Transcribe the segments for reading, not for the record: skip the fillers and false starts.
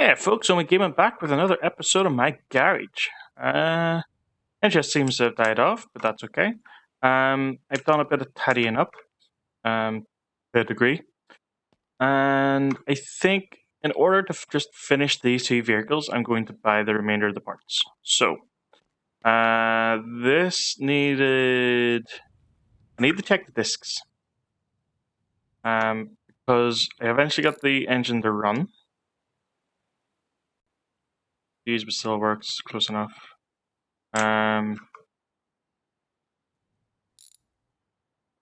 Hey folks, only gaming back with another episode of my garage. It just seems to have died off, but that's okay. I've done a bit of tidying up, to a degree, and I think in order to just finish these two vehicles, I'm going to buy the remainder of the parts. So, this needed. I need to check the discs, because I eventually got the engine to run. Fuse but still works close enough.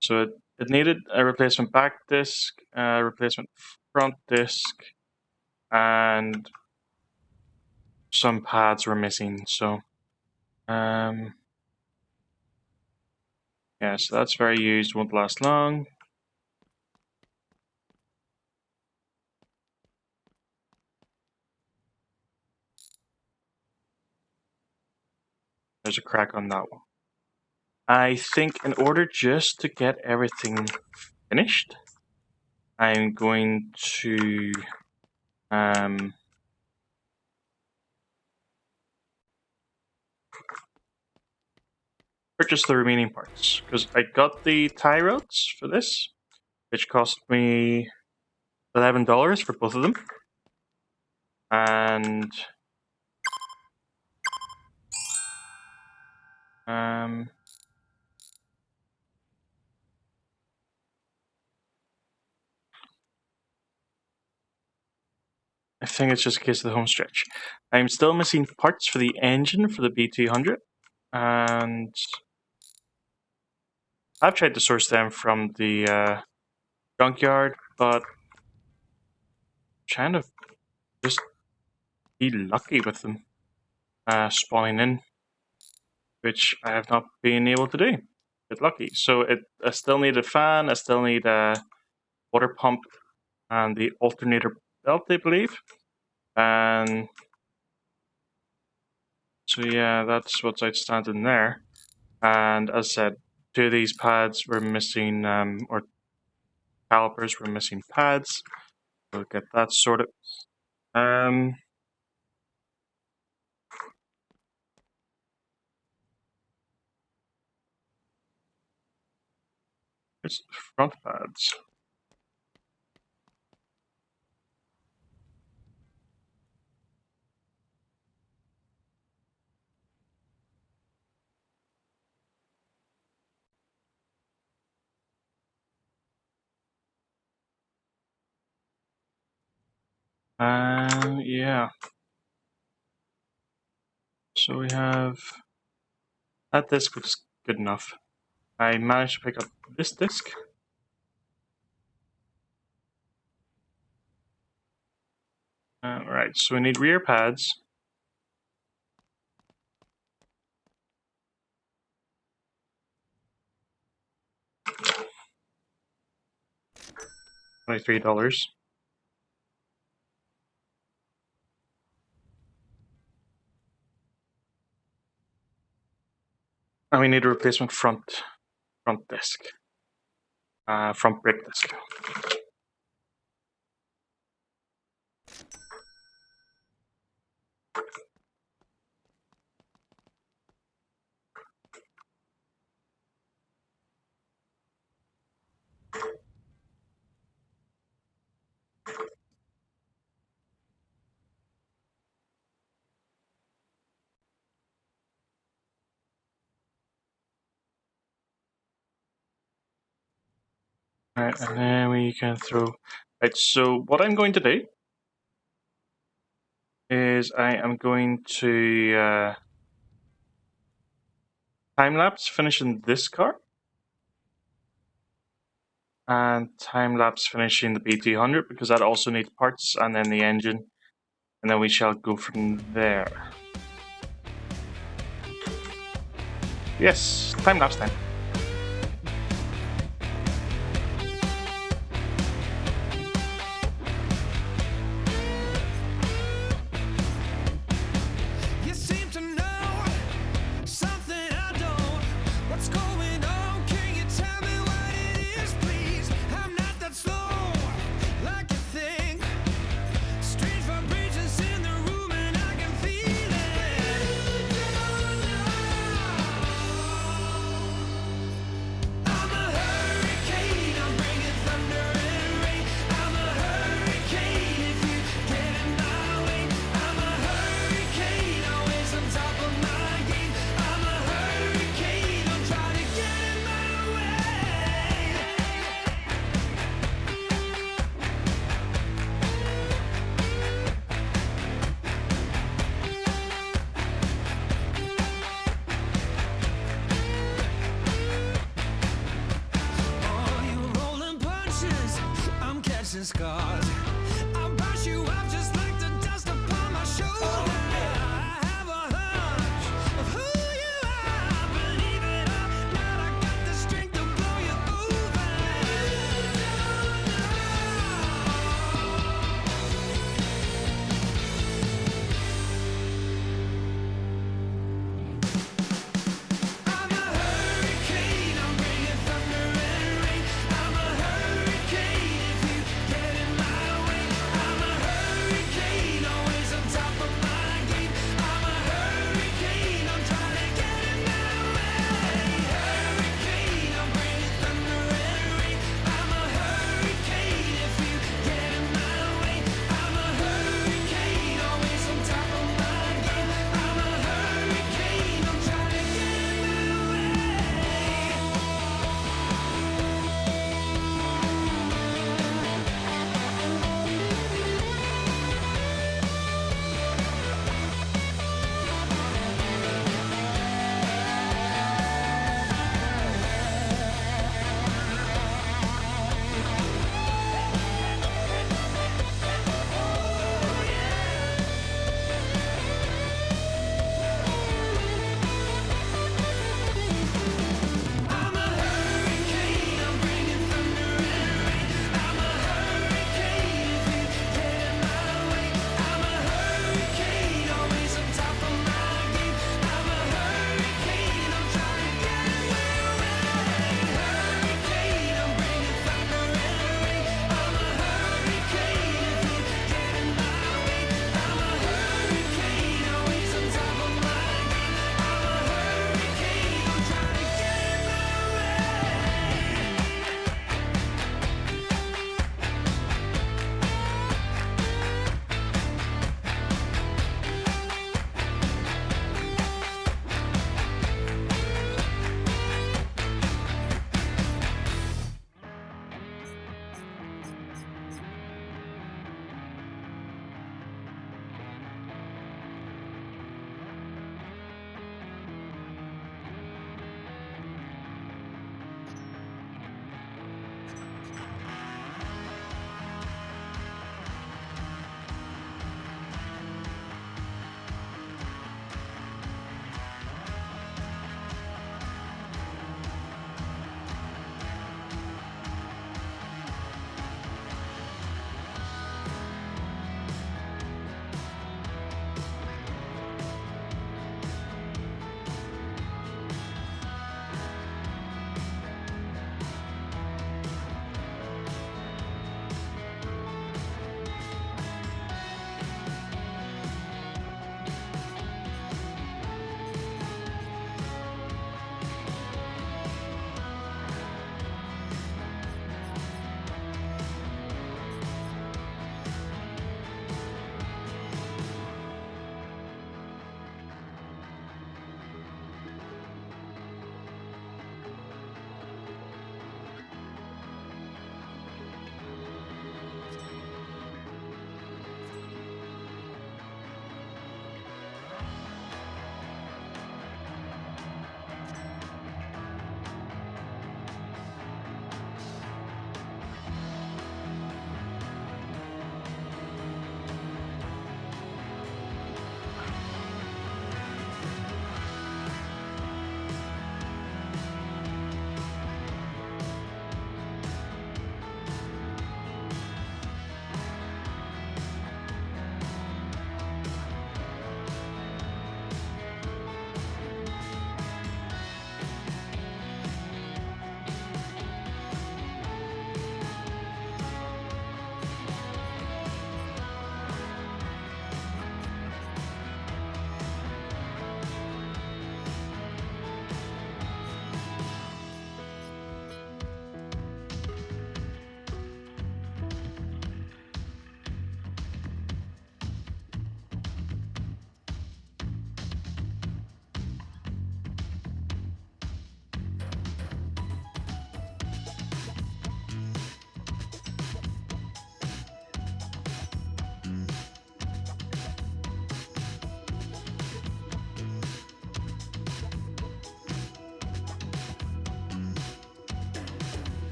So it needed a replacement back disc, a replacement front disc, and some pads were missing. So, yeah, so that's very used, won't last long. There's a crack on that one. I think in order just to get everything finished, I'm going to purchase the remaining parts, because I got the tie rods for this, which cost me $11 for both of them, and I think it's just a case of the home stretch. I'm still missing parts for the engine for the B200, and I've tried to source them from the junkyard, but I'm trying to just be lucky with them spawning in, which I have not been able to do. Get lucky. So I still need a fan, I still need a water pump, and the alternator belt, I believe. And so yeah, that's what's outstanding there. And as I said, two of these pads were missing, or calipers were missing pads. We'll get that sorted. It's front pads. Yeah. So we have that disc, which is good enough. I managed to pick up this disc. Right, so we need rear pads. $23. And we need a replacement front disc. Front brake disc. Right, and then we can throw. Right, so what I'm going to do is I am going to time-lapse finishing this car, and time-lapse finishing the B200, because that also needs parts, and then the engine, and then we shall go from there. Yes, time-lapse time. Strange vibrations. scars. I'll brush you off just like the dust upon my shoulder. I have a hunch of who you are. Believe it or not, I got the strength to blow you over. I'm a hurricane, I'm bringing thunder and rain. I'm a hurricane if you get in my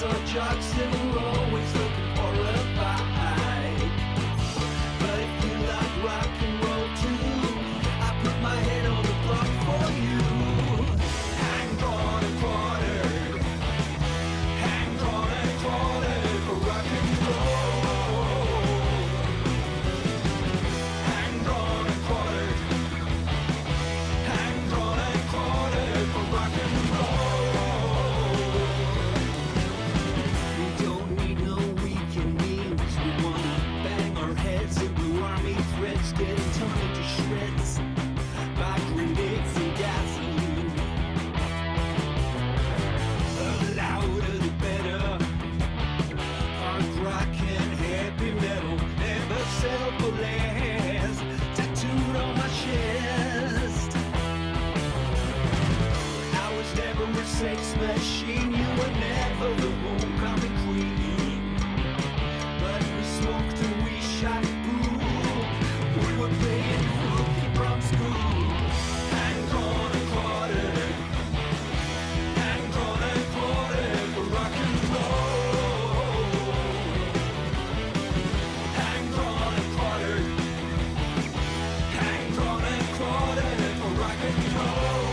saw jocks that were always looking for a fight. But if you like rock and roll too, I put my head on the block for you. Hang on and quartered, hang on and quartered for rock and roll. Hang on and quartered, hang on and quartered for rock and roll. We don't need no weekend meals. We wanna bang our heads and blue army threads, getting torn into shreds by grenades and gasoline. The louder the better. Hard rock and heavy metal never settle for less. Tattooed on my chest. I was never a sex machine. You were never the homecoming queen. But we smoked and we shot boo. We were playing rookie from school. Hang on and quartered, hang on and quartered for rock and roll. Hang on and quartered, hang on and quartered for rock and roll.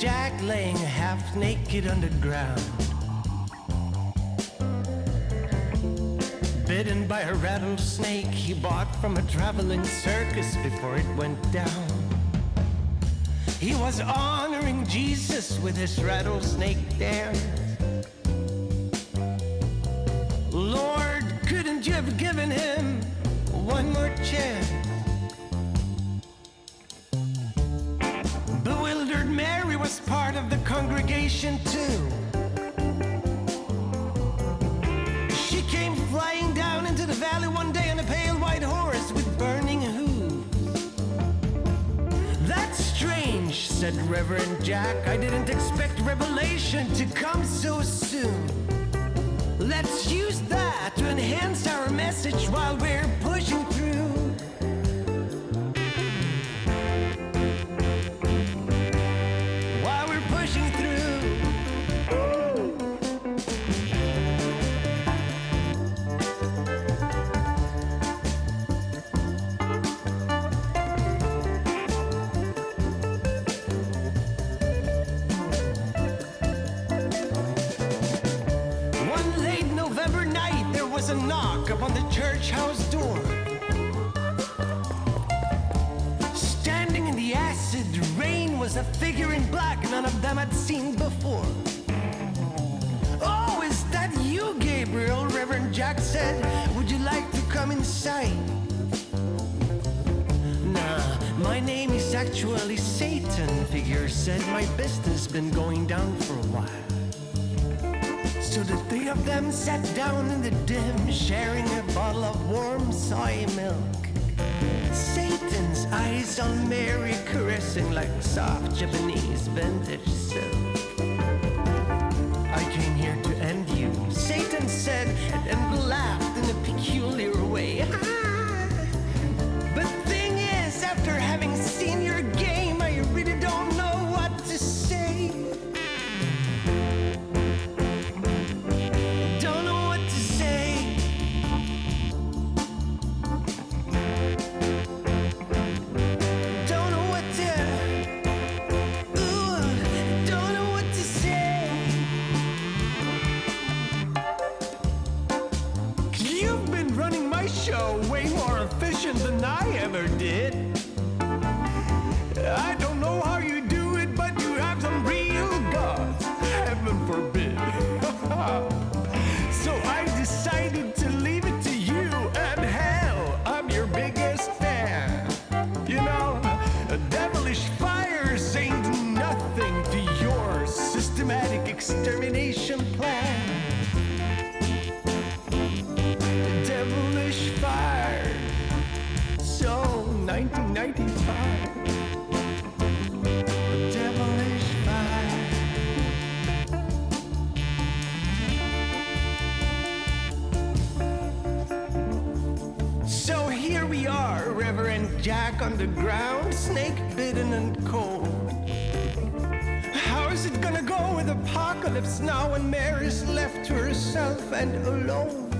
Jack laying half naked underground, bitten by a rattlesnake he bought from a traveling circus before it went down. He was honoring Jesus with his rattlesnake dance. Lord, couldn't you have given him one more chance? Bewildered Mary was part of the congregation too. She came flying down into the valley one day on a pale white horse with burning hooves. That's strange, said Reverend Jack. I didn't expect revelation to come so soon. Let's use that to enhance our message while we're pushing through. While we're pushing through. One late November night, there was a knock upon the church house door. Standing in the acid rain was a figure in black none of them had seen before. Oh, is that you, Gabriel? Reverend Jack said. Would you like to come inside? Nah, my name is actually Satan, figure said. My business been going down for a while. So the three of them sat down in the dim, sharing a bottle of warm soy milk. Satan's eyes on Mary, caressing like soft Japanese vintage silk. I came here to end you, Satan said, and laughed in a peculiar way. But thing is, after having seen your game, I really don't know what to say. Don't know what to say. Don't know what to. Ooh, don't know what to say. You've been running my show way more efficient than I ever did. I don't know how you do it, but you have some real guts. Heaven forbid. So I decided to leave it to you, and hell, I'm your biggest fan. You know, devilish fires ain't nothing to your systematic extermination plan. Devilish fire. So 1995. Devilish fire. So here we are, Reverend Jack on the ground, snake bitten and cold. How is it gonna go with apocalypse now when Mary's left to herself and alone?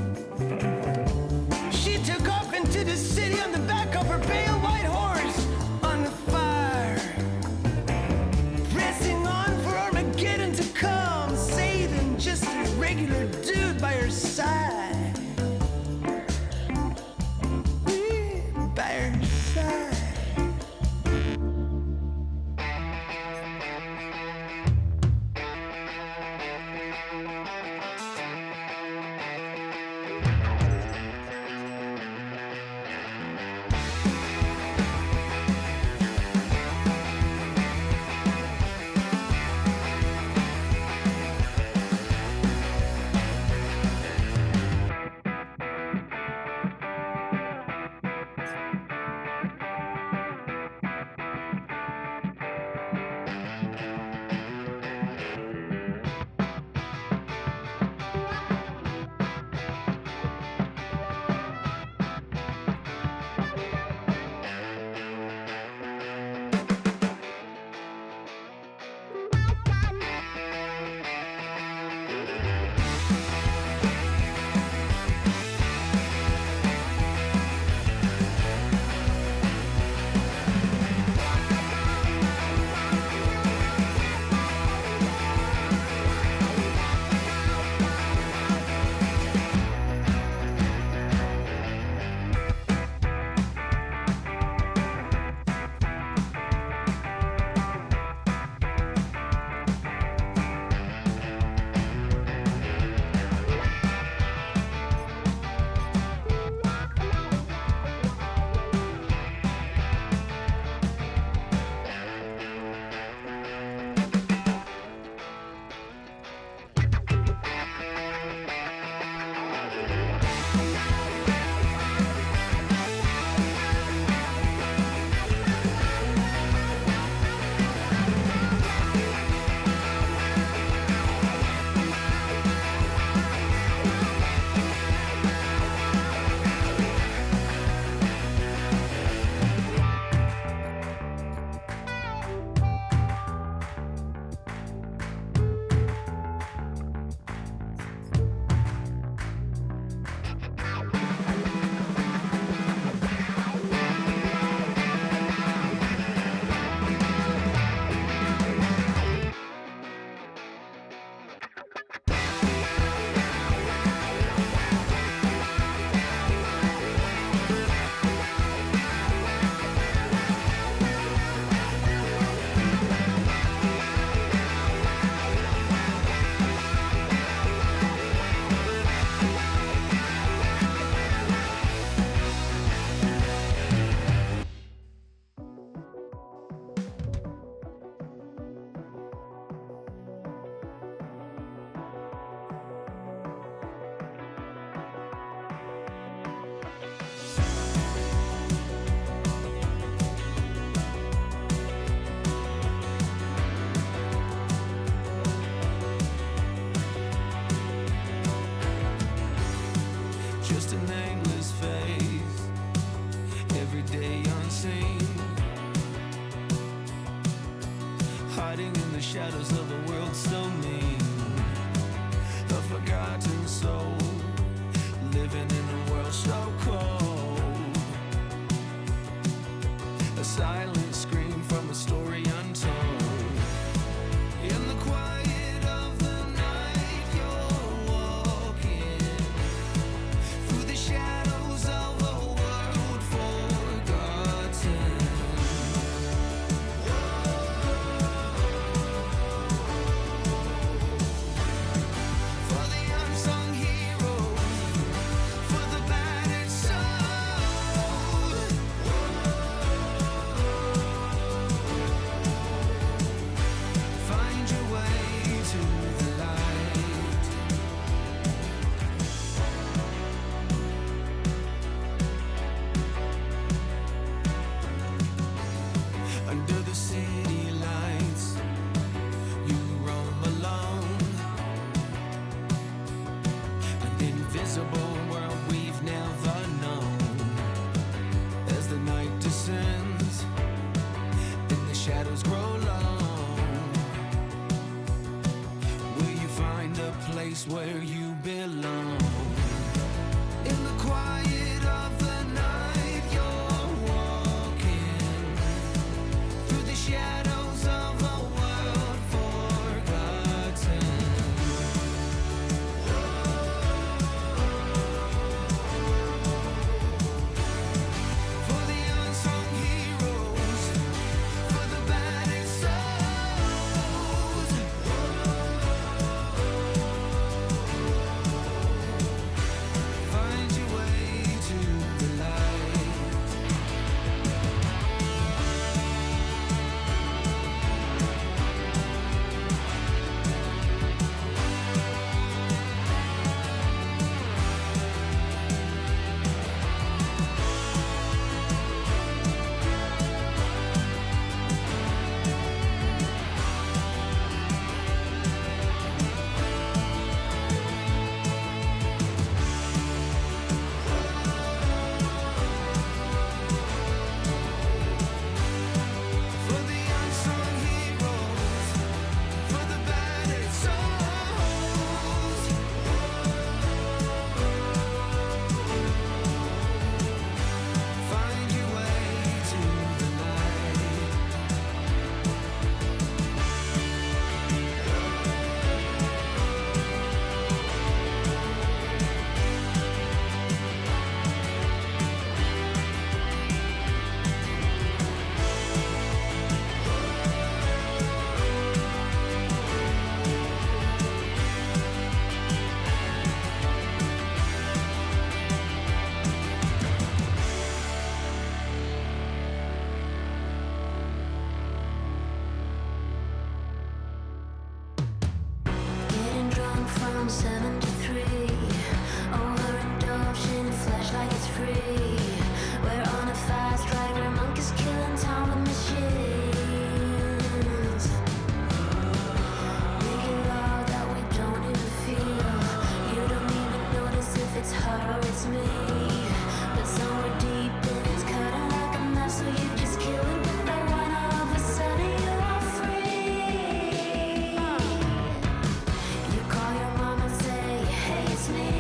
She took off into the city on the back of her pale white horse, on fire. Pressing on for Armageddon to come, Satan just a regular dude by her side. By her side. shadows of a world so mean. A forgotten soul, living in a world so cold. A silent scream from a story untold. In the quiet of the night, you're walking through the shadows of a world forgotten. For the unsung heroes, for the battered soul, find your way to the light. Under the city lights, you roam alone. An invisible world we've never known. As the night descends and the shadows grow long, will you find a place where you belong? In the quiet of the night, you're walking through the shadows of a world forgotten. For the unsung heroes, for the battered souls, find your way to the light. For the unsung heroes, for the battered souls, find your way to the light. Getting drunk from 7 to 3. Overindulged in a flash like it's free. We're on a fast ride where monkeys killing time with machines. Making love that we don't even feel. You don't even notice if it's her or it's me. But somewhere deep in it's cutting like a knife, so you just kill it with that one. All of a sudden you are free. You call your mom and say, hey, it's me.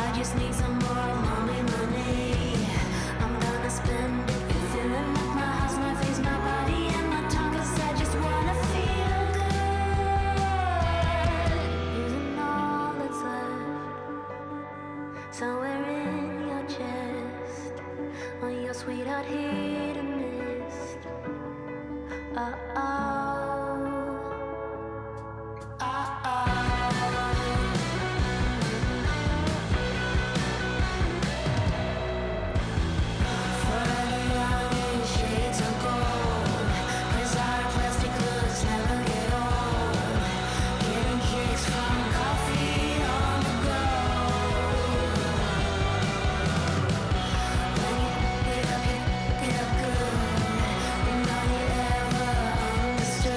I just need some more mommy money. I'm gonna spend it. You're filling up my house, my face, my body, and my tongue, 'cause I just wanna feel good. Using all that's left somewhere in your chest, on your sweetheart hit a mist. Uh-oh. Shades of gold, 'cause our plastic looks never get old. Getting kicks from coffee on the go. When you get up good. You know you ever understood.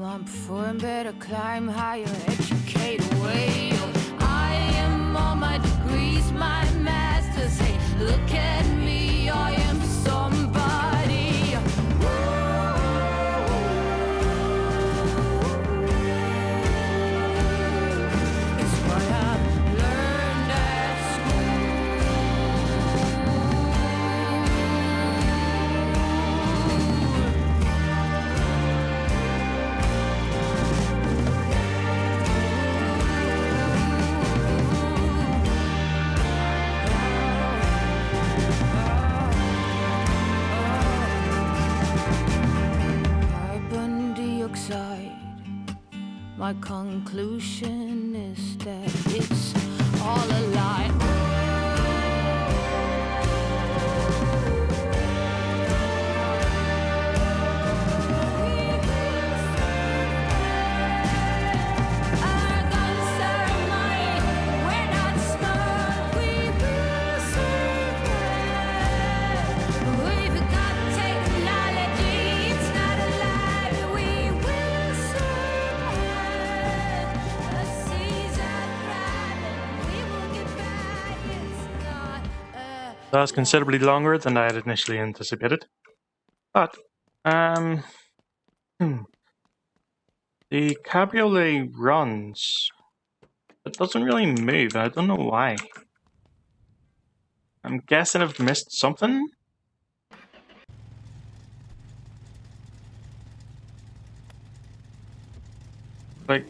on, perform better, climb higher, educate away. I am all my degrees, my masters. Hey, look at me, I am somebody. It's what I've learned at carbon dioxide. My conclusion is that it's all a lie. Our guns are mine, we're not smart, we will survive. We've got technology, it's not a lie, we will survive. The seas are thriving, we will get back, it's not a That was considerably longer than I had initially anticipated. But, the cabriolet runs. It doesn't really move. I don't know why. I'm guessing I've missed something. Like,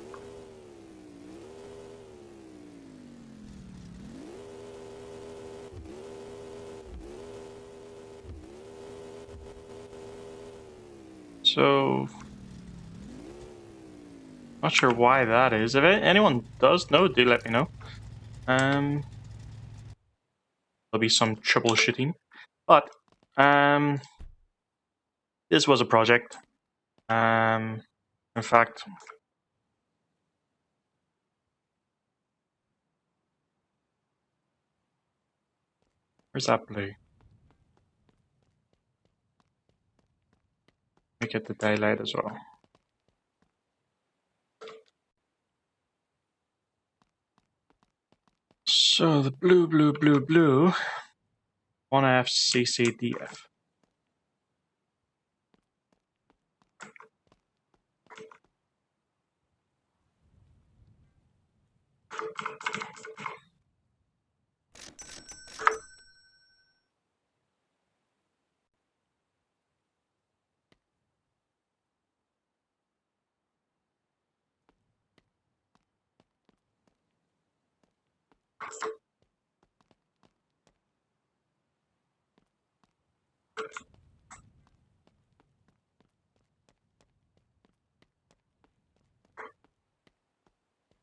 so, not sure why that is. If anyone does know, do let me know. There'll be some troubleshooting, but this was a project. In fact, where's that blue? Let me get the daylight as well. So the blue, 1F CCDF.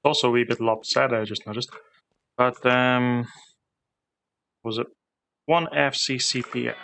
Also a wee bit lopsided, I just noticed. But was it 1F CCDF?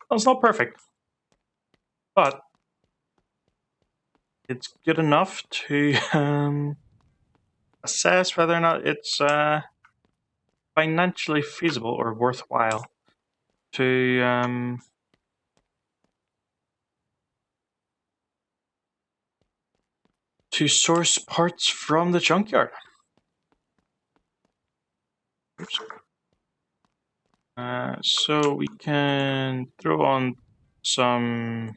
Well, it's not perfect, but it's good enough to assess whether or not it's financially feasible or worthwhile to source parts from the junkyard. Oops. So we can throw on some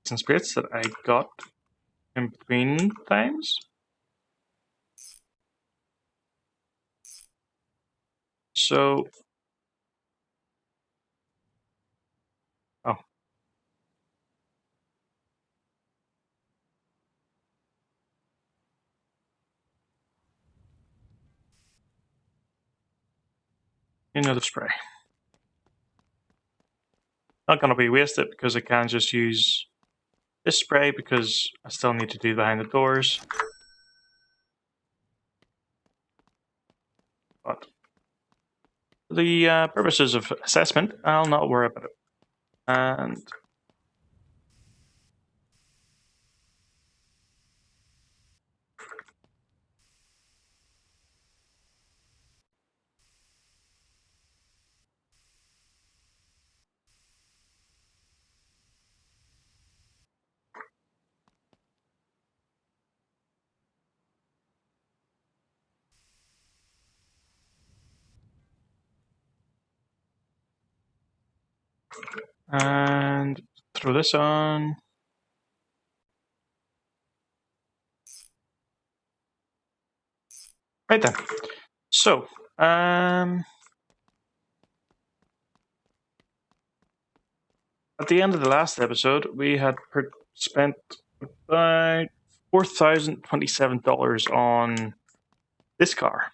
spirits that I got in between times. So, oh, another spray. Not gonna be wasted because I can just use this spray because I still need to do behind the doors. But for the purposes of assessment, I'll not worry about it. And throw this on. Right then. So, at the end of the last episode, we had spent about $4,027 on this car.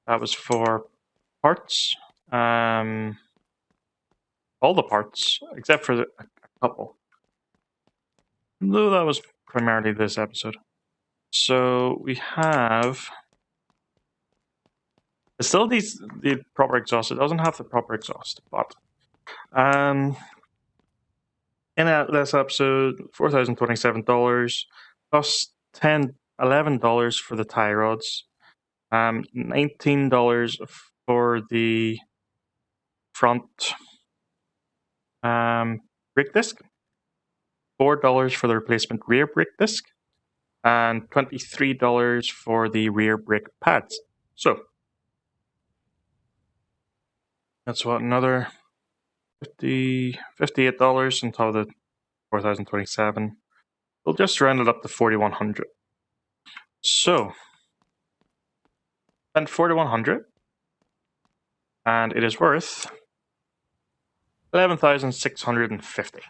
That was for parts, all the parts except for a couple. Though that was primarily this episode. So we have. It still needs the proper exhaust. It doesn't have the proper exhaust, but in this episode, $4,027 plus $11 for the tie rods, $19 for the front brake disc, $4 for the replacement rear brake disc, and $23 for the rear brake pads. So that's what, another $58 on top of the $4,027. We'll just round it up to $4,100. So spent $4,100, and it is worth $11,650.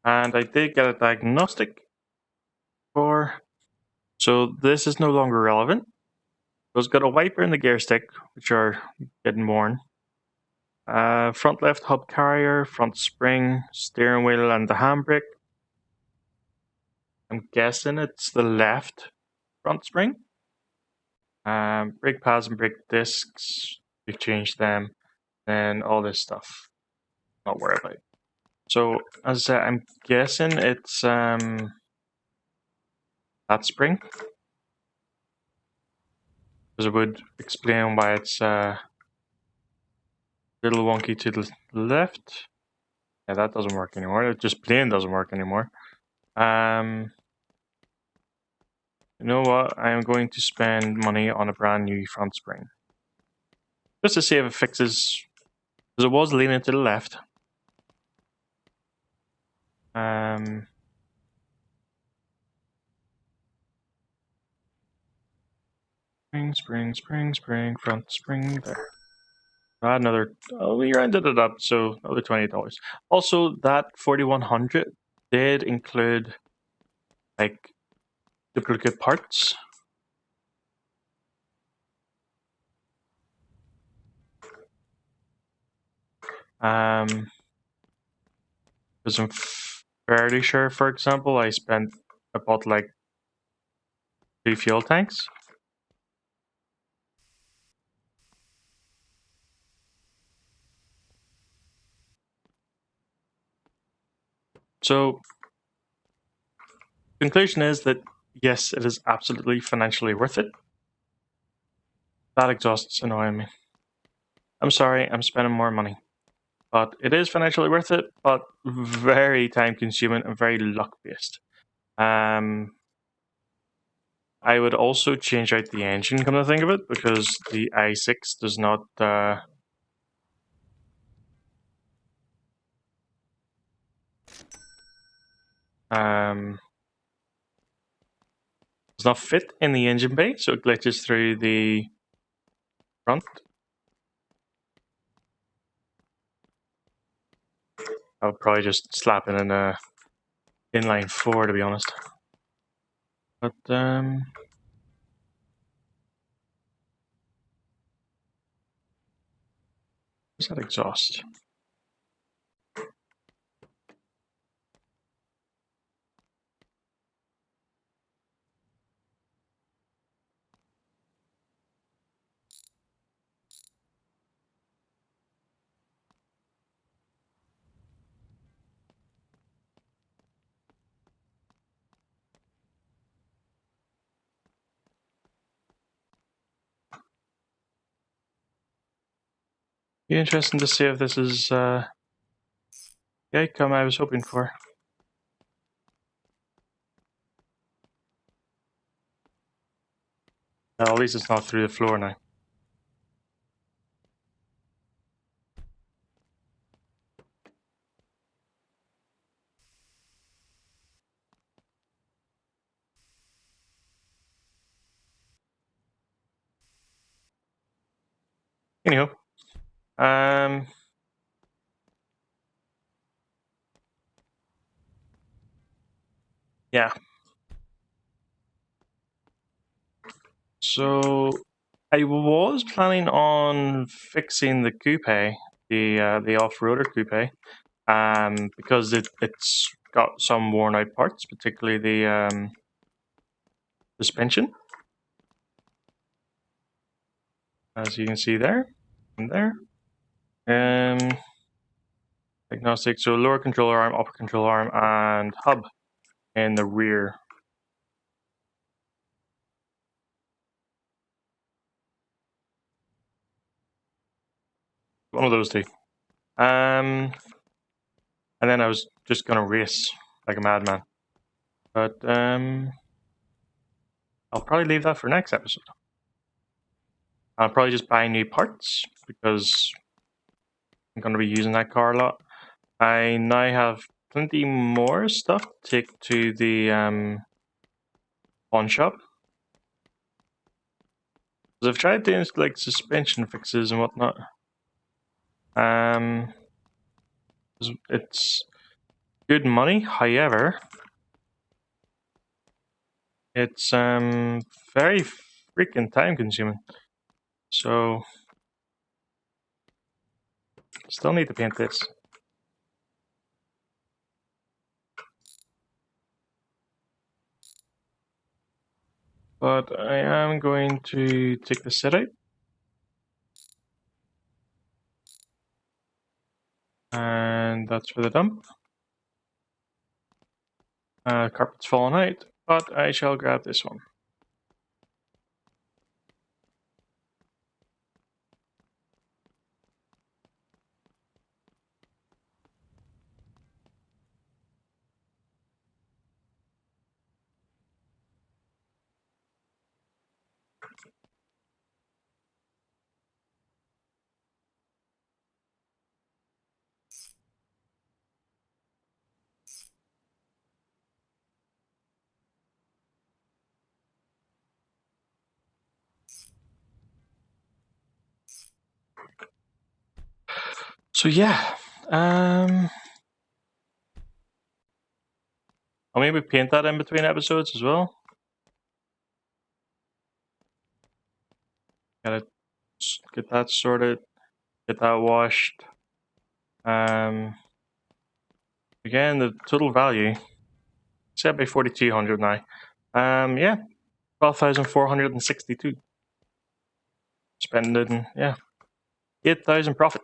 And I did get a diagnostic for. So this is no longer relevant. So it's got a wiper and the gear stick, which are getting worn. Front left hub carrier, front spring, steering wheel, and the handbrake. I'm guessing it's the left front spring. Brake pads and brake discs, we've changed them. And all this stuff, not worry about it. So as I said, I'm guessing it's that spring, because it would explain why it's a little wonky to the left. Yeah, that doesn't work anymore. It just plain doesn't work anymore. You know what? I am going to spend money on a brand new front spring, just to see if it fixes, because it was leaning to the left. Spring, front spring, there. Another, we rounded it up, so another $20. Also, that 4,100 did include like duplicate parts. Because I'm fairly sure, for example, I bought like 2 fuel tanks. So, conclusion is that yes, it is absolutely financially worth it. That exhaust's annoying me. I'm sorry, I'm spending more money. But it is financially worth it, but very time consuming and very luck based. I would also change out the engine, come to think of it, because the i6 does not does not fit in the engine bay, so it glitches through the front. I would probably just slap in an inline 4, to be honest. But where's that exhaust? Be interesting to see if this is the outcome I was hoping for. Well, at least it's not through the floor now. Anyhow, yeah. So I was planning on fixing the coupe, the off-roader coupe, because it's got some worn out parts, particularly the suspension, as you can see there and there. Agnostic, so lower control arm, upper control arm, and hub in the rear. One of those two. And then I was just gonna race like a madman. But I'll probably leave that for next episode. I'll probably just buy new parts because I'm gonna be using that car a lot. I now have plenty more stuff to take to the pawn shop. Because I've tried doing like suspension fixes and whatnot. It's good money, however, it's very freaking time consuming. So still need to paint this. But I am going to take the set out. And that's for the dump. Carpet's fallen out, but I shall grab this one. So yeah, I'll maybe paint that in between episodes as well. Gotta get that sorted, get that washed. Again, the total value set by 4,200 now. Yeah, 12,462. Spending, yeah, 8,000 profit.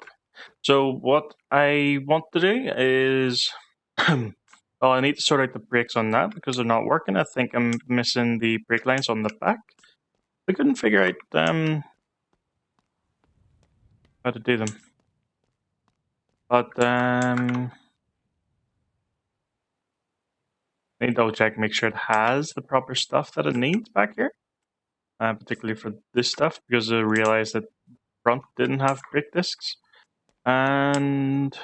So what I want to do is, well, I need to sort out the brakes on that because they're not working. I think I'm missing the brake lines on the back. I couldn't figure out how to do them. But I need to double check, make sure it has the proper stuff that it needs back here. Particularly for this stuff, because I realized that front didn't have brake discs. And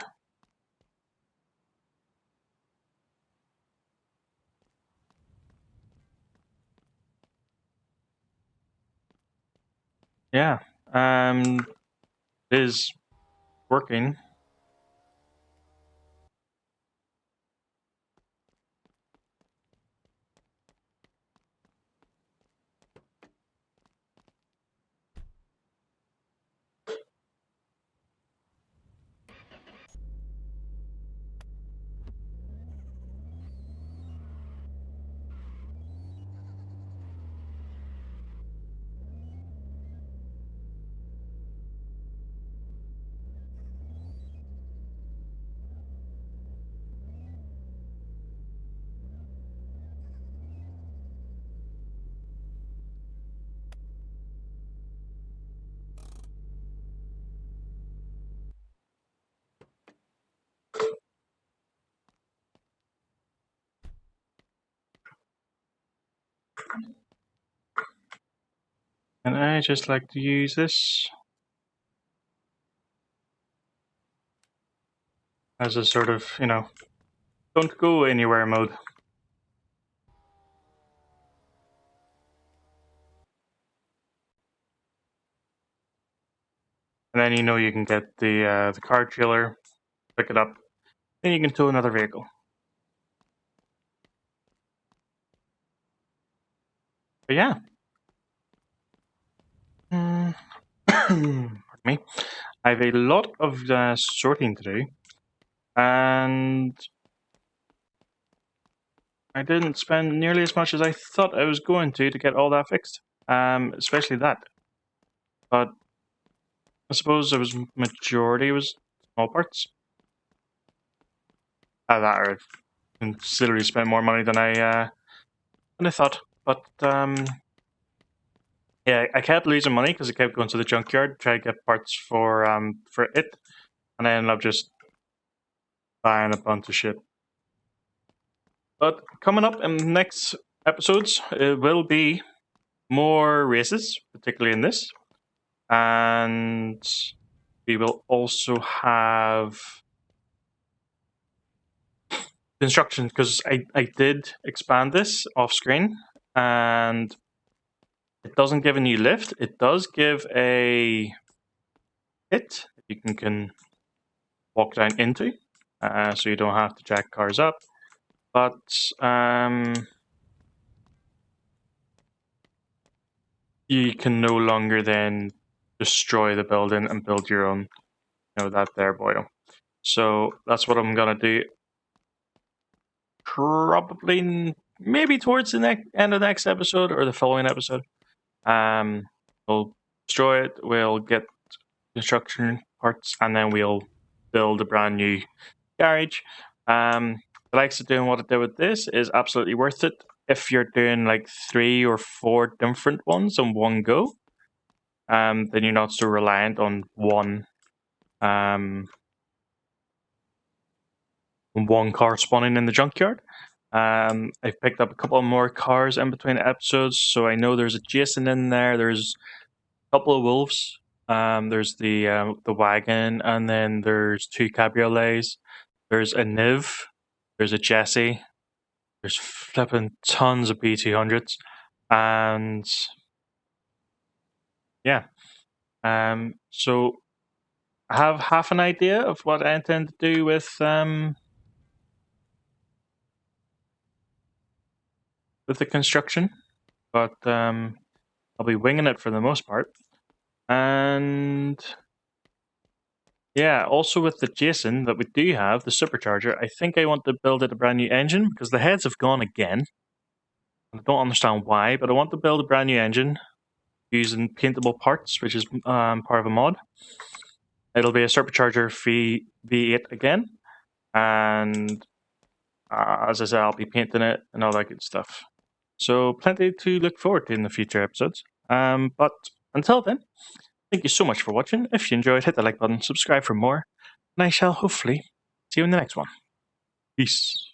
yeah, it is working. And I just like to use this as a sort of, don't go anywhere mode. And then you can get the car trailer, pick it up, then you can tow another vehicle. But yeah. Pardon me. I have a lot of sorting to do, and I didn't spend nearly as much as I thought I was going to get all that fixed, especially that. But I suppose it was majority was small parts. That I considerably spent more money than I thought. But yeah, I kept losing money because I kept going to the junkyard to try to get parts for it, and I ended up just buying a bunch of shit. But coming up in the next episodes, it will be more races, particularly in this, and we will also have construction, because I did expand this off screen, and it doesn't give a new lift. It does give a pit that you can walk down into, so you don't have to jack cars up. But you can no longer then destroy the building and build your own, that there boil. So that's what I'm gonna do. Probably, maybe towards the end of the next episode or the following episode. We'll destroy it. We'll get construction parts, and then we'll build a brand new garage. The likes of doing what I did with this is absolutely worth it if you're doing like 3 or 4 different ones in one go. Then you're not so reliant on one car spawning in the junkyard. I've picked up a couple more cars in between episodes, so I know there's a Jason in there. There's a couple of wolves. There's the wagon, and then there's 2 cabriolets. There's a Niv. There's a Jesse. There's flipping tons of B200s, and yeah. So I have half an idea of what I intend to do with the construction, but I'll be winging it for the most part. And yeah, also with the Jason that we do have, the supercharger, I think I want to build it a brand new engine because the heads have gone again. I don't understand why, but I want to build a brand new engine using paintable parts, which is part of a mod. It'll be a supercharger V8 again, and as I said, I'll be painting it and all that good stuff. So plenty to look forward to in the future episodes. But until then, thank you so much for watching. If you enjoyed, hit the like button, subscribe for more, and I shall hopefully see you in the next one. Peace.